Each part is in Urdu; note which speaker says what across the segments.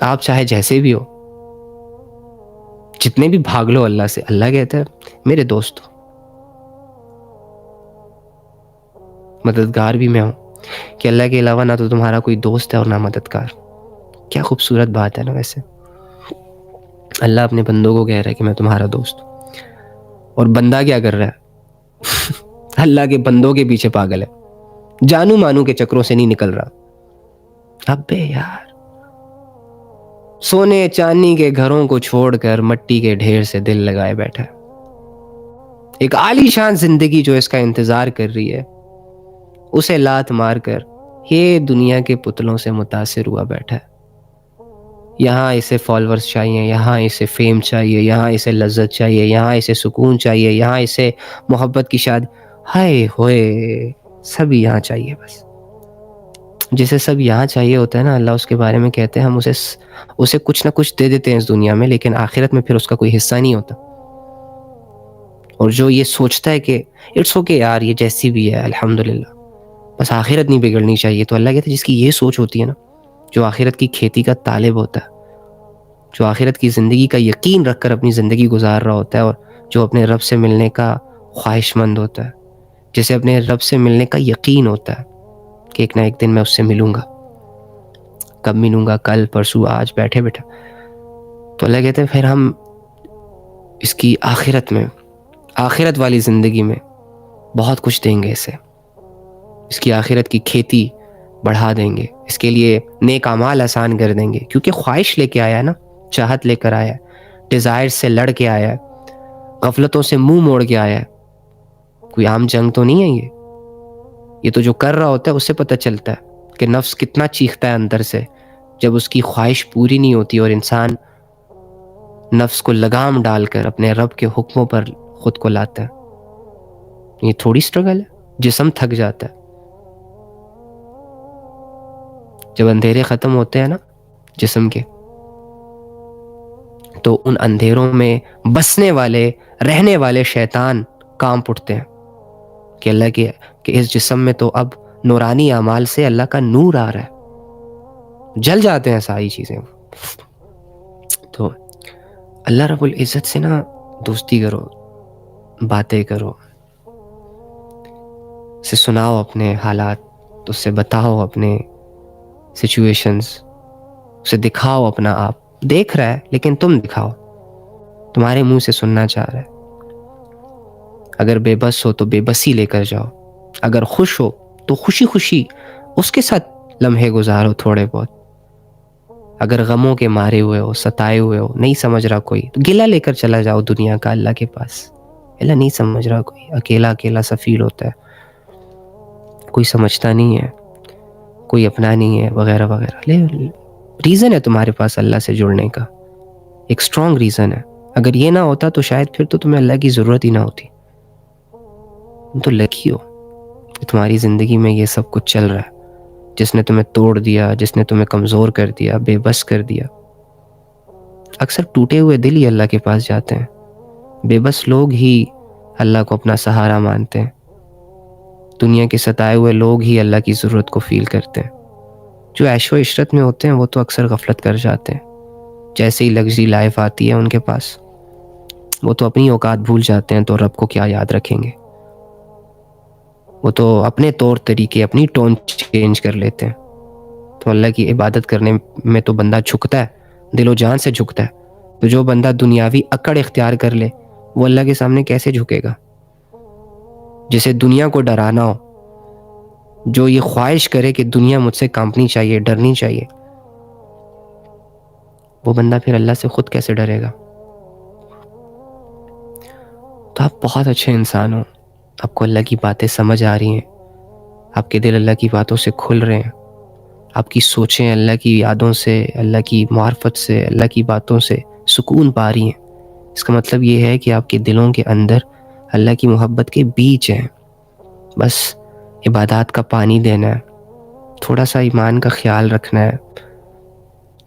Speaker 1: آپ چاہے جیسے بھی ہو، جتنے بھی بھاگ لو اللہ سے، اللہ کہتا ہے میرے دوست ہو، مددگار بھی میں ہوں، کہ اللہ کے علاوہ نہ تو تمہارا کوئی دوست ہے اور نہ مددگار. کیا خوبصورت بات ہے نا. ویسے اللہ اپنے بندوں کو کہہ رہا ہے کہ میں تمہارا دوست ہوں، اور بندہ کیا کر رہا ہے؟ اللہ کے بندوں کے پیچھے پاگل ہے، جانو مانو کے چکروں سے نہیں نکل رہا. ابے یار، سونے چاندی کے گھروں کو چھوڑ کر مٹی کے ڈھیر سے دل لگائے بیٹھا ہے. ایک عالی شان زندگی جو اس کا انتظار کر رہی ہے، اسے لات مار کر یہ دنیا کے پتلوں سے متاثر ہوا بیٹھا ہے. یہاں اسے فالورز چاہیے، یہاں اسے فیم چاہیے، یہاں اسے لذت چاہیے، یہاں اسے سکون چاہیے، یہاں اسے محبت کی شاد. ہائے ہوئے، سب یہاں چاہیے. بس جسے سب یہاں چاہیے ہوتا ہے نا، اللہ اس کے بارے میں کہتے ہیں ہم اسے کچھ نہ کچھ دے دیتے ہیں اس دنیا میں، لیکن آخرت میں پھر اس کا کوئی حصہ نہیں ہوتا. اور جو یہ سوچتا ہے کہ اٹس اوکے یار، یہ جیسی بھی ہے الحمدللہ، بس آخرت نہیں بگڑنی چاہیے، تو اللہ کہتے ہیں جس کی یہ سوچ ہوتی ہے نا، جو آخرت کی کھیتی کا طالب ہوتا ہے، جو آخرت کی زندگی کا یقین رکھ کر اپنی زندگی گزار رہا ہوتا ہے، اور جو اپنے رب سے ملنے کا خواہش مند ہوتا ہے، جسے اپنے رب سے ملنے کا یقین ہوتا ہے کہ ایک نہ ایک دن میں اس سے ملوں گا. کب ملوں گا؟ کل، پرسوں، آج، بیٹھے بیٹھا. تو اللہ کہتے ہیں پھر ہم اس کی آخرت میں، آخرت والی زندگی میں بہت کچھ دیں گے اسے. اس کی آخرت کی کھیتی بڑھا دیں گے، اس کے لیے نیک اعمال آسان کر دیں گے، کیونکہ خواہش لے کے آیا ہے نا، چاہت لے کر آیا ہے، ڈیزائر سے لڑ کے آیا ہے، غفلتوں سے منہ موڑ کے آیا ہے. کوئی عام جنگ تو نہیں ہے یہ تو جو کر رہا ہوتا ہے اس سے پتہ چلتا ہے کہ نفس کتنا چیختا ہے اندر سے جب اس کی خواہش پوری نہیں ہوتی، اور انسان نفس کو لگام ڈال کر اپنے رب کے حکموں پر خود کو لاتا ہے. یہ تھوڑی سٹرگل ہے، جسم تھک جاتا ہے. جب اندھیرے ختم ہوتے ہیں نا جسم کے، تو ان اندھیروں میں بسنے والے، رہنے والے شیطان کانپ اٹھتے ہیں کہ اللہ کے کہ اس جسم میں تو اب نورانی اعمال سے اللہ کا نور آ رہا ہے. جل جاتے ہیں ساری چیزیں. تو اللہ رب العزت سے نا دوستی کرو، باتیں کرو، اسے سناؤ اپنے حالات، اس سے بتاؤ اپنے سچویشنز، اسے دکھاؤ اپنا آپ. دیکھ رہا ہے لیکن تم دکھاؤ، تمہارے منہ سے سننا چاہ رہا ہے. اگر بے بس ہو تو بے بسی لے کر جاؤ، اگر خوش ہو تو خوشی خوشی اس کے ساتھ لمحے گزارو تھوڑے بہت. اگر غموں کے مارے ہوئے ہو، ستائے ہوئے ہو، نہیں سمجھ رہا کوئی، تو گلہ لے کر چلا جاؤ دنیا کا اللہ کے پاس. اللہ نہیں سمجھ رہا کوئی، اکیلا اکیلا سا فیل ہوتا ہے، کوئی سمجھتا نہیں ہے، کوئی اپنا نہیں ہے، وغیرہ وغیرہ. ریزن ہے تمہارے پاس اللہ سے جڑنے کا، ایک اسٹرانگ ریزن ہے. اگر یہ نہ ہوتا تو شاید پھر تو تمہیں اللہ کی ضرورت ہی نہ ہوتی. تم تو لکی ہو کہ تمہاری زندگی میں یہ سب کچھ چل رہا ہے. جس نے تمہیں توڑ دیا، جس نے تمہیں کمزور کر دیا، بے بس کر دیا. اکثر ٹوٹے ہوئے دل ہی اللہ کے پاس جاتے ہیں، بے بس لوگ ہی اللہ کو اپنا سہارا مانتے ہیں. دنیا کے ستائے ہوئے لوگ ہی اللہ کی ضرورت کو فیل کرتے ہیں. جو عیش و عشرت میں ہوتے ہیں وہ تو اکثر غفلت کر جاتے ہیں. جیسے ہی لگژری لائف آتی ہے ان کے پاس، وہ تو اپنی اوقات بھول جاتے ہیں، تو رب کو کیا یاد رکھیں گے. وہ تو اپنے طور طریقے، اپنی ٹون چینج کر لیتے ہیں. تو اللہ کی عبادت کرنے میں تو بندہ جھکتا ہے، دل و جان سے جھکتا ہے. تو جو بندہ دنیاوی اکڑ اختیار کر لے وہ اللہ کے سامنے کیسے جھکے گا؟ جسے دنیا کو ڈرانا ہو، جو یہ خواہش کرے کہ دنیا مجھ سے کانپنی چاہیے، ڈرنی چاہیے، وہ بندہ پھر اللہ سے خود کیسے ڈرے گا؟ تو آپ بہت اچھے انسان ہو، آپ کو اللہ کی باتیں سمجھ آ رہی ہیں، آپ کے دل اللہ کی باتوں سے کھل رہے ہیں، آپ کی سوچیں اللہ کی یادوں سے، اللہ کی معرفت سے، اللہ کی باتوں سے سکون پا رہی ہیں. اس کا مطلب یہ ہے کہ آپ کے دلوں کے اندر اللہ کی محبت کے بیج ہیں. بس عبادات کا پانی دینا ہے، تھوڑا سا ایمان کا خیال رکھنا ہے،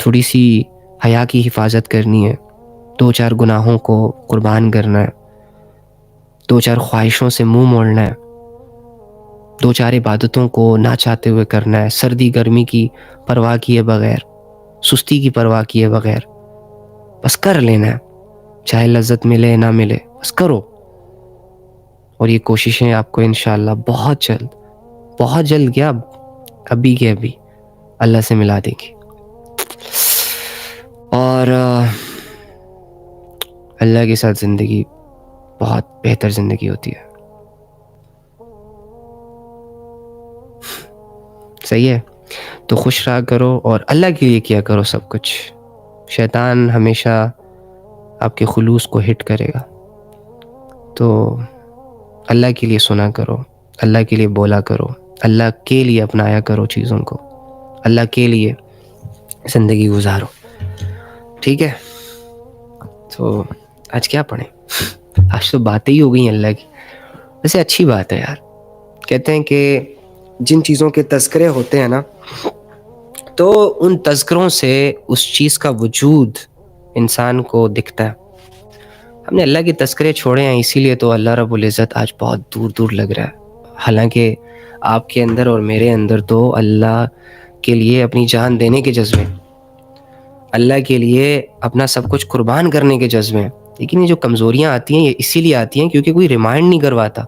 Speaker 1: تھوڑی سی حیا کی حفاظت کرنی ہے، 2-4 گناہوں کو قربان کرنا ہے، 2-4 خواہشوں سے منہ موڑنا ہے، 2-4 عبادتوں کو نہ چاہتے ہوئے کرنا ہے، سردی گرمی کی پرواہ کیے بغیر سستی کی پرواہ کیے بغیر بس کر لینا ہے، چاہے لذت ملے نہ ملے، بس کرو. اور یہ کوششیں آپ کو انشاءاللہ بہت جلد کیا ابھی کے ابھی اللہ سے ملا دے گی. اور اللہ کے ساتھ زندگی بہت بہتر زندگی ہوتی ہے. صحیح ہے؟ تو خوش رہا کرو اور اللہ کے لیے کیا کرو سب کچھ. شیطان ہمیشہ آپ کے خلوص کو ہٹ کرے گا، تو اللہ کے لیے سنا کرو، اللہ کے لیے بولا کرو، اللہ کے لیے اپنایا کرو چیزوں کو، اللہ کے لیے زندگی گزارو. ٹھیک ہے؟ تو آج کیا پڑھیں؟ آج تو باتیں ہی ہو گئی اللہ کی. ویسے اچھی بات ہے یار. کہتے ہیں کہ جن چیزوں کے تذکرے ہوتے ہیں نا، تو ان تذکروں سے اس چیز کا وجود انسان کو دکھتا ہے. ہم نے اللہ کے تذکرے چھوڑے ہیں، اسی لیے تو اللہ رب العزت آج بہت دور دور لگ رہا ہے. حالانکہ آپ کے اندر اور میرے اندر تو اللہ کے لیے اپنی جان دینے کے جذبے، اللہ کے لیے اپنا سب کچھ قربان کرنے کے جذبے ہیں. لیکن یہ جو کمزوریاں آتی ہیں یہ اسی لیے آتی ہیں کیونکہ کوئی ریمائنڈ نہیں کرواتا،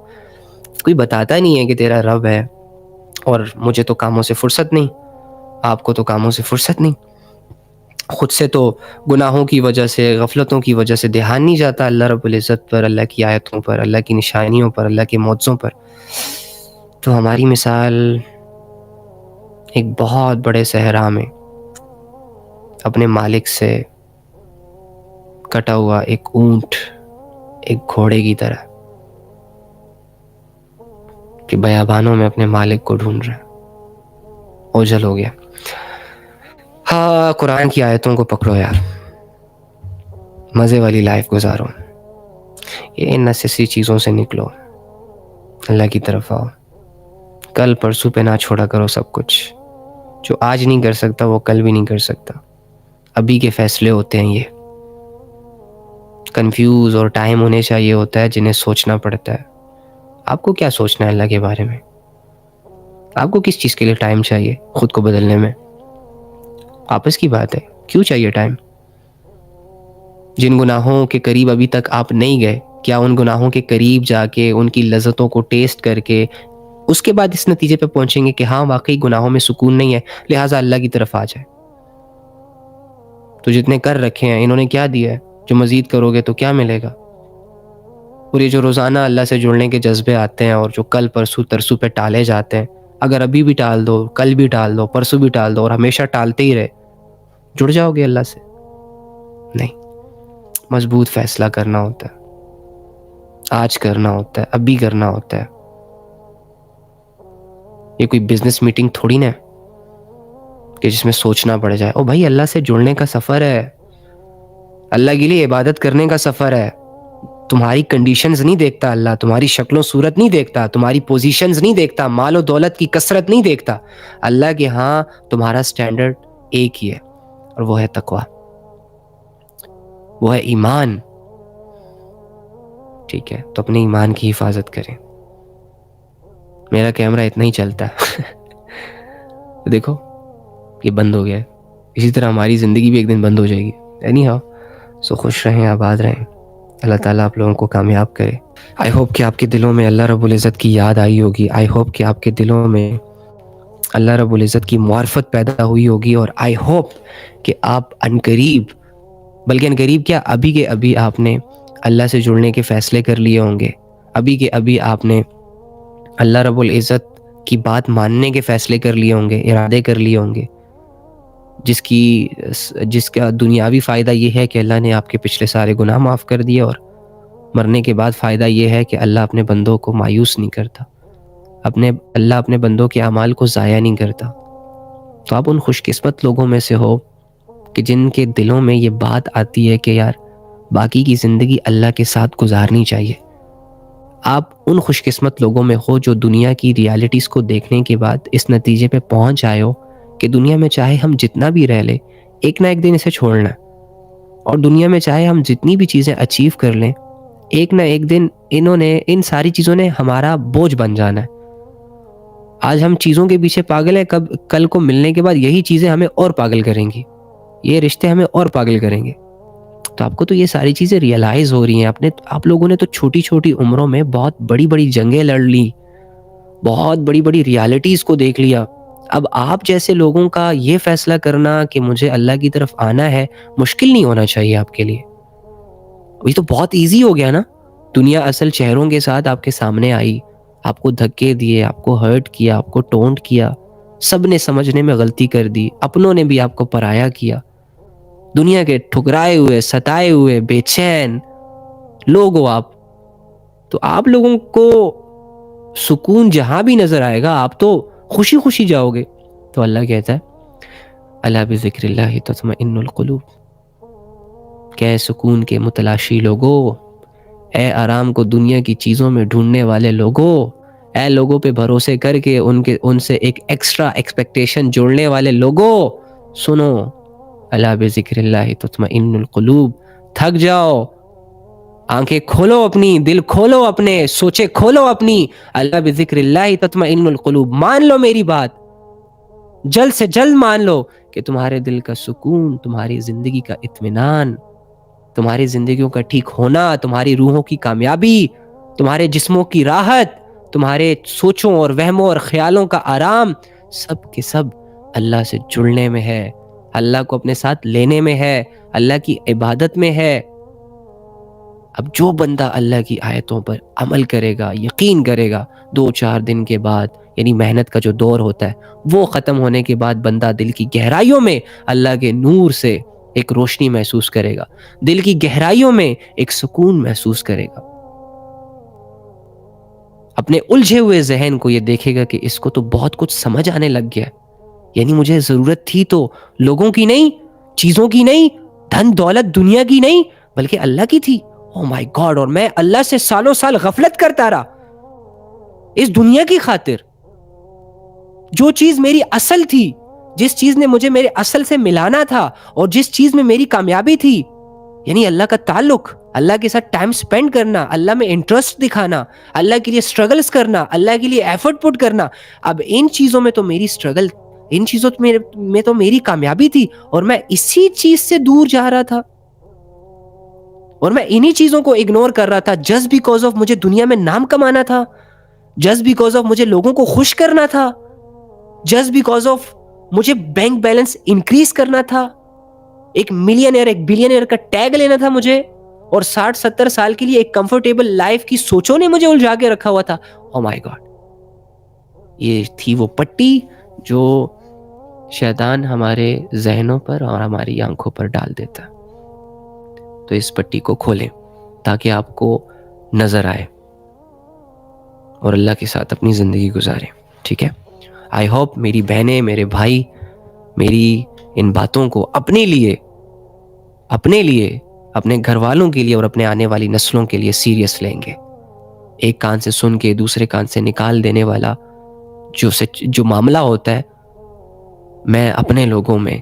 Speaker 1: کوئی بتاتا نہیں ہے کہ تیرا رب ہے. اور مجھے تو کاموں سے فرصت نہیں، آپ کو تو کاموں سے فرصت نہیں، خود سے تو گناہوں کی وجہ سے، غفلتوں کی وجہ سے دھیان نہیں جاتا اللہ رب العزت پر، اللہ کی آیتوں پر، اللہ کی نشانیوں پر، اللہ کے معجزوں پر. تو ہماری مثال ایک بہت بڑے صحرا میں اپنے مالک سے کٹا ہوا ایک اونٹ، ایک گھوڑے کی طرح کہ بیابانوں میں اپنے مالک کو ڈھونڈ رہا ہے. اوجھل ہو گیا. ہاں، قرآن کی آیتوں کو پکڑو یار، مزے والی لائف گزارو، یہ اننیسیسری چیزوں سے نکلو، اللہ کی طرف آؤ. کل پرسوں پہ نہ چھوڑا کرو سب کچھ. جو آج نہیں کر سکتا وہ کل بھی نہیں کر سکتا. ابھی کے فیصلے ہوتے ہیں یہ کنفیوز اور ٹائم ہونے چاہیے ہوتا ہے جنہیں سوچنا پڑتا ہے. آپ کو کیا سوچنا ہے اللہ کے بارے میں؟ آپ کو کس چیز کے لیے ٹائم چاہیے خود کو بدلنے میں؟ آپس کی بات ہے، کیوں چاہیے ٹائم؟ جن گناہوں کے قریب ابھی تک آپ نہیں گئے، کیا ان گناہوں کے قریب جا کے ان کی لذتوں کو ٹیسٹ کر کے اس کے بعد اس نتیجے پہ پہنچیں گے کہ ہاں واقعی گناہوں میں سکون نہیں ہے، لہٰذا اللہ کی طرف آ جائے؟ تو جتنے کر رکھے ہیں انہوں نے کیا دیا ہے؟ جو مزید کرو گے تو کیا ملے گا؟ اور یہ جو روزانہ اللہ سے جڑنے کے جذبے آتے ہیں اور جو کل پرسوں ترسوں پہ ٹالے جاتے ہیں، اگر ابھی بھی ٹال دو، کل بھی ٹال دو، پرسوں بھی ٹال دو اور ہمیشہ ٹالتے ہی رہے، جڑ جاؤ گے اللہ سے؟ نہیں. مضبوط فیصلہ کرنا ہوتا ہے، آج کرنا ہوتا ہے، ابھی کرنا ہوتا ہے. یہ کوئی بزنس میٹنگ تھوڑی نا کہ جس میں سوچنا پڑ جائے. او بھائی، اللہ سے جڑنے کا سفر ہے، اللہ کے لیے عبادت کرنے کا سفر ہے. تمہاری کنڈیشنز نہیں دیکھتا اللہ، تمہاری شکل و صورت نہیں دیکھتا، تمہاری پوزیشنز نہیں دیکھتا، مال و دولت کی کثرت نہیں دیکھتا. اللہ کے ہاں تمہارا سٹینڈرڈ ایک ہی ہے، اور وہ ہے تقویٰ، وہ ہے ایمان. ٹھیک ہے؟ تو اپنے ایمان کی حفاظت کریں. میرا کیمرہ اتنا ہی چلتا ہے دیکھو یہ بند ہو گیا ہے. اسی طرح ہماری زندگی بھی ایک دن بند ہو جائے گی. اینی ہاؤ، سو خوش رہیں، آباد رہیں. اللہ تعالیٰ آپ لوگوں کو کامیاب کرے. آئی ہوپ کہ آپ کے دلوں میں اللہ رب العزت کی یاد آئی ہوگی. آئی ہوپ کہ آپ کے دلوں میں اللہ رب العزت کی معرفت پیدا ہوئی ہوگی. اور آئی ہوپ کہ آپ عنقریب، بلکہ عنقریب کیا، ابھی کے ابھی آپ نے اللہ سے جڑنے کے فیصلے کر لیے ہوں گے. ابھی کے ابھی آپ نے اللہ رب العزت کی بات ماننے کے فیصلے کر لیے ہوں گے، ارادے کر لیے ہوں گے، جس کا دنیاوی فائدہ یہ ہے کہ اللہ نے آپ کے پچھلے سارے گناہ معاف کر دیے، اور مرنے کے بعد فائدہ یہ ہے کہ اللہ اپنے بندوں کو مایوس نہیں کرتا، اللہ اپنے بندوں کے اعمال کو ضائع نہیں کرتا. تو آپ ان خوش قسمت لوگوں میں سے ہو کہ جن کے دلوں میں یہ بات آتی ہے کہ یار باقی کی زندگی اللہ کے ساتھ گزارنی چاہیے. آپ ان خوش قسمت لوگوں میں ہو جو دنیا کی ریالٹیز کو دیکھنے کے بعد اس نتیجے پہ پہنچ آئے ہو کہ دنیا میں چاہے ہم جتنا بھی رہ لیں، ایک نہ ایک دن اسے چھوڑنا ہے. اور دنیا میں چاہے ہم جتنی بھی چیزیں اچیو کر لیں، ایک نہ ایک دن ان ساری چیزوں نے ہمارا بوجھ بن جانا ہے. آج ہم چیزوں کے پیچھے پاگل ہیں، کل کو ملنے کے بعد یہی چیزیں ہمیں اور پاگل کریں گی. یہ رشتے ہمیں اور پاگل کریں گے. تو آپ کو تو یہ ساری چیزیں ریئلائز ہو رہی ہیں. آپ لوگوں نے تو چھوٹی چھوٹی عمروں میں بہت بڑی بڑی جنگیں لڑ لی, بہت بڑی بڑی ریالٹیز کو دیکھ لیا. اب آپ جیسے لوگوں کا یہ فیصلہ کرنا کہ مجھے اللہ کی طرف آنا ہے مشکل نہیں ہونا چاہیے آپ کے لیے. یہ تو بہت ایزی ہو گیا نا. دنیا اصل چہروں کے ساتھ آپ کے سامنے آئی, آپ کو دھکے دیے, آپ کو ہرٹ کیا, آپ کو ٹونٹ کیا, سب نے سمجھنے میں غلطی کر دی, اپنوں نے بھی آپ کو پرایا کیا. دنیا کے ٹھکرائے ہوئے, ستائے ہوئے, بے چین لوگ ہو آپ. تو آپ لوگوں کو سکون جہاں بھی نظر آئے گا آپ تو خوشی خوشی جاؤ گے. تو اللہ کہتا ہے الا بذکر اللہ تطمئن القلوب, کہ سکون کے متلاشی لوگو, اے آرام کو دنیا کی چیزوں میں ڈھونڈنے والے لوگو, اے لوگوں پہ بھروسے کر کے ان سے ایک ایکسٹرا ایکسپیکٹیشن جوڑنے والے لوگو, سنو الا بذکر اللہ تطمئن القلوب. تھک جاؤ, آنکھیں کھولو اپنی, دل کھولو اپنے, سوچے کھولو اپنی. الا بذکر اللہ تطمئن القلوب. مان لو میری بات, جلد سے جلد مان لو کہ تمہارے دل کا سکون, تمہاری زندگی کا اطمینان, تمہاری زندگیوں کا ٹھیک ہونا, تمہاری روحوں کی کامیابی, تمہارے جسموں کی راحت, تمہارے سوچوں اور وہموں اور خیالوں کا آرام, سب کے سب اللہ سے جڑنے میں ہے, اللہ کو اپنے ساتھ لینے میں ہے, اللہ کی عبادت میں ہے. اب جو بندہ اللہ کی آیتوں پر عمل کرے گا, یقین کرے گا, 2-4 دن کے بعد, یعنی محنت کا جو دور ہوتا ہے وہ ختم ہونے کے بعد بندہ دل کی گہرائیوں میں اللہ کے نور سے ایک روشنی محسوس کرے گا, دل کی گہرائیوں میں ایک سکون محسوس کرے گا. اپنے الجھے ہوئے ذہن کو یہ دیکھے گا کہ اس کو تو بہت کچھ سمجھ آنے لگ گیا, یعنی مجھے ضرورت تھی تو لوگوں کی نہیں, چیزوں کی نہیں, دھن دولت دنیا کی نہیں, بلکہ اللہ کی تھی. او مائی گاڈ, اور میں اللہ سے سالوں سال غفلت کرتا رہا اس دنیا کی خاطر. جو چیز میری اصل تھی, جس چیز نے مجھے میرے اصل سے ملانا تھا, اور جس چیز میں میری کامیابی تھی, یعنی اللہ کا تعلق, اللہ کے ساتھ ٹائم سپینڈ کرنا, اللہ میں انٹرسٹ دکھانا, اللہ کے لیے سٹرگلز کرنا, اللہ کے لیے ایفرٹ پٹ کرنا. اب ان چیزوں میں تو میری سٹرگل, ان چیزوں میں تو میری کامیابی تھی, اور میں اسی چیز سے دور جا رہا تھا, اور میں انہی چیزوں کو اگنور کر رہا تھا جسٹ بیکاز آف مجھے دنیا میں نام کمانا تھا, جسٹ بیکاز آف مجھے لوگوں کو خوش کرنا تھا, جسٹ بیکاز آف مجھے بینک بیلنس انکریز کرنا تھا, ایک ملینئر, ایک بلینئر کا ٹیگ لینا تھا مجھے, اور 60-70 سال کے لیے ایک کمفرٹیبل لائف کی سوچوں نے مجھے الجھا کے رکھا ہوا تھا. او مائی گاڈ, یہ تھی وہ پٹی جو شیطان ہمارے ذہنوں پر اور ہماری آنکھوں پر ڈال دیتا. تو اس پٹی کو کھولیں تاکہ آپ کو نظر آئے اور اللہ کے ساتھ اپنی زندگی گزاریں. ٹھیک ہے, آئی ہوپ میری بہنیں, میرے بھائی میری ان باتوں کو اپنے لیے, اپنے گھر والوں کے لیے اور اپنے آنے والی نسلوں کے لیے سیریس لیں گے. ایک کان سے سن کے دوسرے کان سے نکال دینے والا جو معاملہ ہوتا ہے, میں اپنے لوگوں میں,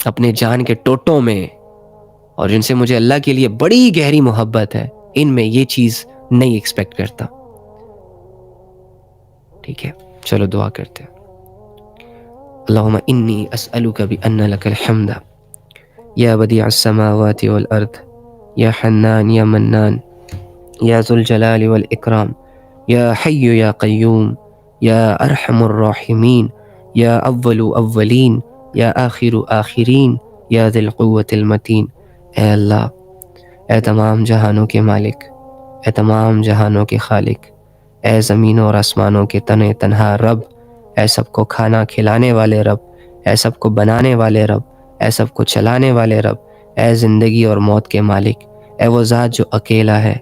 Speaker 1: اپنے جان کے ٹوٹوں میں, اور جن سے مجھے اللہ کے لیے بڑی گہری محبت ہے, ان میں یہ چیز نہیں ایکسپیکٹ کرتا. ٹھیک ہے, چلو دعا کرتے ہیں. اللہم انی اسألک بأن لک الحمد یا بدیع السماوات والارض یا حنان یا منان یا ذو الجلال والاکرام یا حی یا قیوم یا ارحم الراحمین یا اول اولین یا آخر آخرین یا ذی القوة المتین. اے اللہ, اے تمام جہانوں کے مالک, اے تمام جہانوں کے خالق, اے زمینوں اور آسمانوں کے تنے تنہا رب, اے سب کو کھانا کھلانے والے رب, اے سب کو بنانے والے رب, اے سب کو چلانے والے رب, اے زندگی اور موت کے مالک, اے وہ ذات جو اکیلا ہے,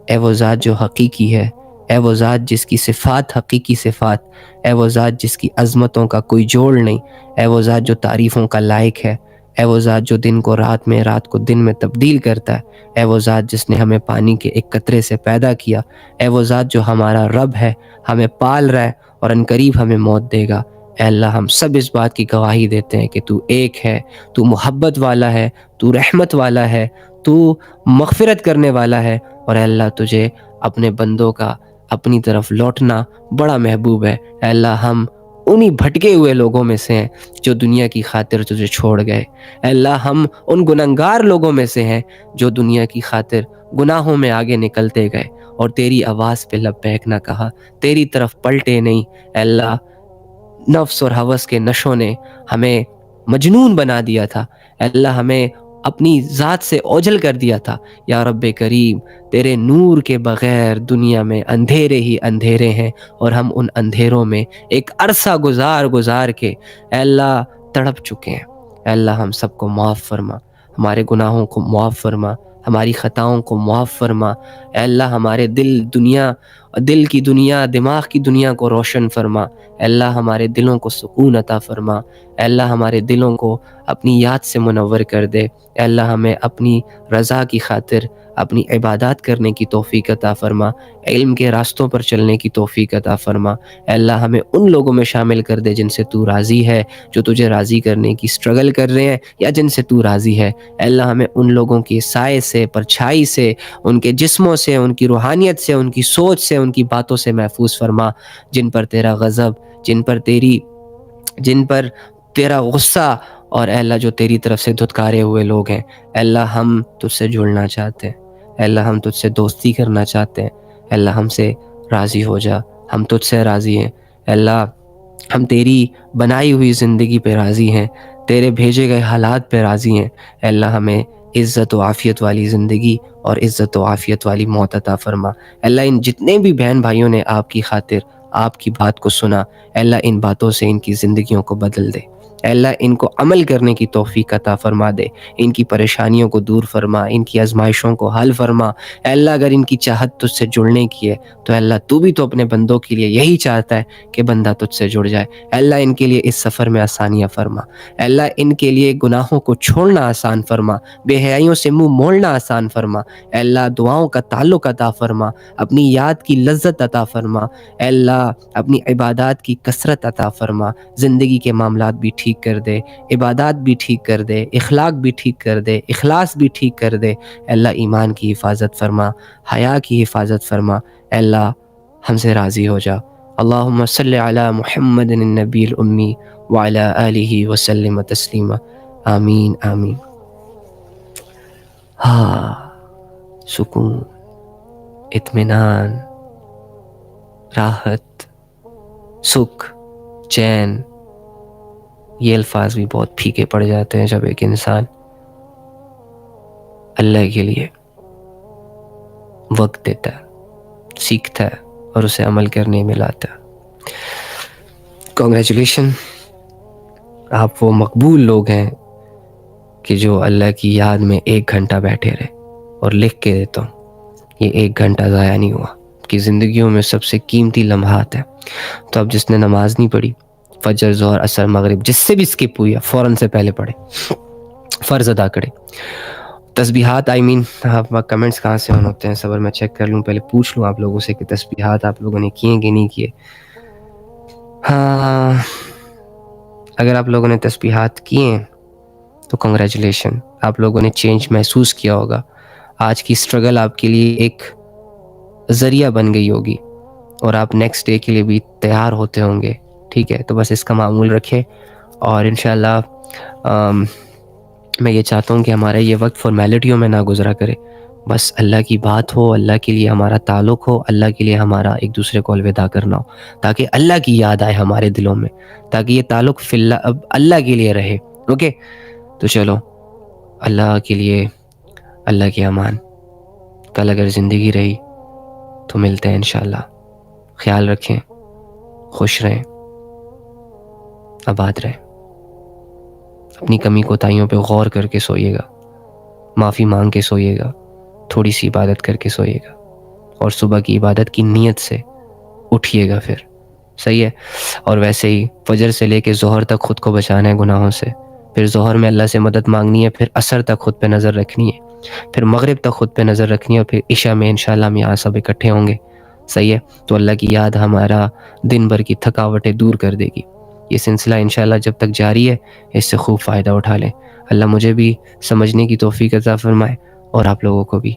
Speaker 1: اے وہ ذات جو حقیقی ہے, اے وہ ذات جس کی صفات حقیقی صفات, اے وہ ذات جس کی عظمتوں کا کوئی جوڑ نہیں, اے وہ ذات جو تعریفوں کا لائق ہے, اے وہ ذات جو دن کو رات میں, رات کو دن میں تبدیل کرتا ہے, اے وہ ذات جس نے ہمیں پانی کے ایک قطرے سے پیدا کیا, اے وہ ذات جو ہمارا رب ہے, ہمیں پال رہا ہے اور عنقریب ہمیں موت دے گا. اے اللہ, ہم سب اس بات کی گواہی دیتے ہیں کہ تو ایک ہے, تو محبت والا ہے, تو رحمت والا ہے, تو مغفرت کرنے والا ہے, اور اے اللہ تجھے اپنے بندوں کا اپنی طرف لوٹنا بڑا محبوب ہے. اے اللہ, ہم انہی بھٹکے ہوئے لوگوں میں سے ہیں جو دنیا کی خاطر تجھے چھوڑ گئے۔ اے اللہ ہم ان گنہگار لوگوں میں سے ہیں جو دنیا کی خاطر گناہوں میں آگے نکلتے گئے اور تیری آواز پہ لبیک نہ کہا، تیری طرف پلٹے نہیں۔ اے اللہ نفس اور ہوس کے نشوں نے ہمیں مجنون بنا دیا تھا، اے اللہ ہمیں اپنی ذات سے اوجھل کر دیا تھا۔ یا رب کریم تیرے نور کے بغیر دنیا میں اندھیرے ہی اندھیرے ہیں، اور ہم ان اندھیروں میں ایک عرصہ گزار کے اے اللہ تڑپ چکے ہیں۔ اے اللہ ہم سب کو معاف فرما، ہمارے گناہوں کو معاف فرما، ہماری خطاؤں کو معاف فرما۔ اے اللہ ہمارے دل کی دنیا، دماغ کی دنیا کو روشن فرما۔ اے اللہ ہمارے دلوں کو سکون عطا فرما۔ اے اللہ ہمارے دلوں کو اپنی یاد سے منور کر دے۔ اے اللہ ہمیں اپنی رضا کی خاطر اپنی عبادات کرنے کی توفیق عطا فرما، علم کے راستوں پر چلنے کی توفیق عطا فرما۔ اے اللہ ہمیں ان لوگوں میں شامل کر دے جن سے تو راضی ہے، جو تجھے راضی کرنے کی سٹرگل کر رہے ہیں یا جن سے تو راضی ہے۔ اے اللہ ہمیں ان لوگوں کی سائے سے، پرچھائی سے، ان کے جسموں سے، ان کی روحانیت سے، ان کی سوچ سے، ان کی باتوں سے محفوظ فرما، جن پر تیرا غضب، جن پر تیرا غصہ، اور اے اللہ جو تیری طرف سے دھتکارے ہوئے لوگ ہیں۔ اے اللہ ہم تجھ سے جڑنا چاہتے ہیں، اے اللہ ہم تجھ سے دوستی کرنا چاہتے ہیں۔ اے اللہ ہم سے راضی ہو جا، ہم تجھ سے راضی ہیں۔ اے اللہ ہم تیری بنائی ہوئی زندگی پہ راضی ہیں، تیرے بھیجے گئے حالات پہ راضی ہیں۔ اے اللہ ہمیں عزت و عافیت والی زندگی اور عزت و عافیت والی موت عطا فرما۔ اے اللہ ان جتنے بھی بہن بھائیوں نے آپ کی خاطر آپ کی بات کو سنا، اے اللہ ان باتوں سے ان کی زندگیوں کو بدل دے۔ اے اللہ ان کو عمل کرنے کی توفیق عطا فرما دے، ان کی پریشانیوں کو دور فرما، ان کی آزمائشوں کو حل فرما۔ اے اللہ اگر ان کی چاہت تجھ سے جڑنے کی ہے تو اے اللہ تو بھی تو اپنے بندوں کے لیے یہی چاہتا ہے کہ بندہ تجھ سے جڑ جائے۔ اے اللہ ان کے لیے اس سفر میں آسانیاں فرما۔ اے اللہ ان کے لیے گناہوں کو چھوڑنا آسان فرما، بے حیائیوں سے منہ موڑنا آسان فرما۔ اے اللہ دعاؤں کا تعلق عطا فرما، اپنی یاد کی لذت عطا فرما۔ اے اللہ اپنی عبادات کی کثرت عطا فرما، زندگی کے معاملات بھی ٹھیک کر دے، عبادات بھی ٹھیک کر دے، اخلاق بھی ٹھیک کر دے، اخلاص بھی ٹھیک کر دے۔ اے اللہ ایمان کی حفاظت فرما، حیا کی حفاظت فرما۔ اے اللہ ہم سے راضی ہو جا۔ اللہم صلی علی محمد النبی الامی وعلی آلہ وسلم تسلیما۔ آمین آمین۔ سکون، اطمینان، راحت، سکھ، چین، یہ الفاظ بھی بہت پھیکے پڑ جاتے ہیں جب ایک انسان اللہ کے لیے وقت دیتا ہے، سیکھتا ہے اور اسے عمل کرنے میں لاتا ہے۔ کنگریچولیشن، آپ وہ مقبول لوگ ہیں کہ جو اللہ کی یاد میں 1 گھنٹہ بیٹھے رہے، اور لکھ کے دیتا ہوں یہ 1 گھنٹہ ضائع نہیں ہوا، کہ زندگیوں میں سب سے قیمتی لمحات ہیں۔ تو اب جس نے نماز نہیں پڑھی، فجر، ظہر، عصر، مغرب، جس سے بھی سکپ ہوئی ہے فوراً سے پہلے پڑھے، فرض ادا کرے۔ تسبیحات آپ کمنٹس کہاں سے آن ہوتے ہیں، صبر میں چیک کر لوں، پہلے پوچھ لوں آپ لوگوں سے کہ تسبیحات آپ لوگوں نے کیے کہ نہیں کیے۔ ہاں اگر آپ لوگوں نے تسبیحات کیے ہیں تو کنگریچولیشن، آپ لوگوں نے چینج محسوس کیا ہوگا۔ آج کی سٹرگل آپ کے لیے ایک ذریعہ بن گئی ہوگی، اور آپ نیکسٹ ڈے کے لیے بھی تیار ہوتے ہوں گے۔ ٹھیک ہے، تو بس اس کا معمول رکھے، اور انشاءاللہ میں یہ چاہتا ہوں کہ ہمارا یہ وقت فارمیلٹیوں میں نہ گزرا کرے، بس اللہ کی بات ہو، اللہ کے لیے ہمارا تعلق ہو، اللہ کے لیے ہمارا ایک دوسرے کو الوداع کرنا ہو، تاکہ اللہ کی یاد آئے ہمارے دلوں میں، تاکہ یہ تعلق فی اللہ کے لیے رہے۔ اوکے، تو چلو اللہ کے لیے، اللہ کے امان۔ کل اگر زندگی رہی تو ملتے ہیں انشاءاللہ۔ خیال رکھیں، خوش رہیں، آباد رہیں، اپنی کمی کوتاہیوں پہ غور کر کے سوئیے گا، معافی مانگ کے سوئیے گا، تھوڑی سی عبادت کر کے سوئیے گا، اور صبح کی عبادت کی نیت سے اٹھیے گا پھر، صحیح ہے؟ اور ویسے ہی فجر سے لے کے ظہر تک خود کو بچانا ہے گناہوں سے، پھر ظہر میں اللہ سے مدد مانگنی ہے، پھر عصر تک خود پہ نظر رکھنی ہے، پھر مغرب تک خود پہ نظر رکھنی ہے، اور پھر عشاء میں انشاءاللہ ہم یہاں سب اکٹھے ہوں گے، صحیح ہے؟ تو اللہ کی یاد ہمارا دن بھر کی تھکاوٹیں دور کر دے گی۔ یہ سلسلہ انشاءاللہ جب تک جاری ہے، اس سے خوب فائدہ اٹھا لیں۔ اللہ مجھے بھی سمجھنے کی توفیق عطا فرمائے، اور آپ لوگوں کو بھی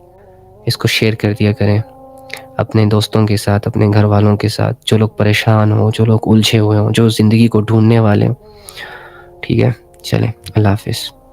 Speaker 1: اس کو شیئر کر دیا کریں۔ اپنے دوستوں کے ساتھ، اپنے گھر والوں کے ساتھ، جو لوگ پریشان ہوں، جو لوگ الجھے ہوئے ہوں، جو زندگی کو ڈھونڈنے والے ہوں. ٹھیک ہے، چلیں، اللہ حافظ.